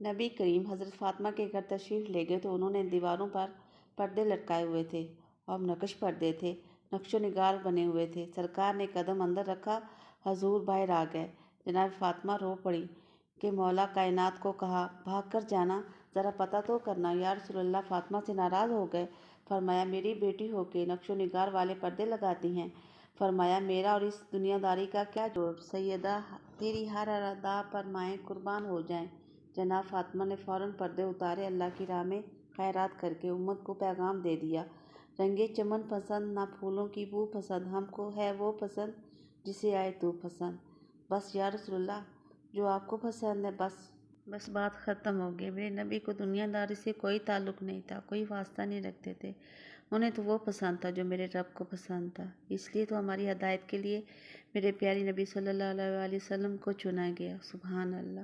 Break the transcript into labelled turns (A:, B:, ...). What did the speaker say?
A: نبی کریم حضرت فاطمہ کے گھر تشریف لے گئے تو انہوں نے دیواروں پر پردے لٹکائے ہوئے تھے اور نقش پردے تھے، نقش و نگار بنے ہوئے تھے۔ سرکار نے قدم اندر رکھا، حضور باہر آ گئے۔ جناب فاطمہ رو پڑی کہ مولا کائنات کو کہا، بھاگ کر جانا، ذرا پتہ تو کرنا۔ یا رسول اللہ، فاطمہ سے ناراض ہو گئے۔ فرمایا میری بیٹی ہو کے نقش و نگار والے پردے لگاتی ہیں؟ فرمایا میرا اور اس دنیا داری کا کیا جوڑ؟ سیدہ تیری ہر ادا پر مائیں قربان ہو جائیں۔ جناب فاطمہ نے فوراً پردے اتارے، اللہ کی راہ میں خیرات کر کے امت کو پیغام دے دیا، رنگے چمن پسند نہ پھولوں کی بو پسند، ہم کو ہے وہ پسند جسے آئے تو پسند۔ بس یا رسول اللہ، جو آپ کو پسند ہے، بس بات ختم ہو گئی۔ میرے نبی کو دنیا داری سے کوئی تعلق نہیں تھا، کوئی واسطہ نہیں رکھتے تھے، انہیں تو وہ پسند تھا جو میرے رب کو پسند تھا۔ اس لیے تو ہماری ہدایت کے لیے میرے پیارے نبی صلی اللہ علیہ وسلم کو چنا گیا۔ سبحان اللہ۔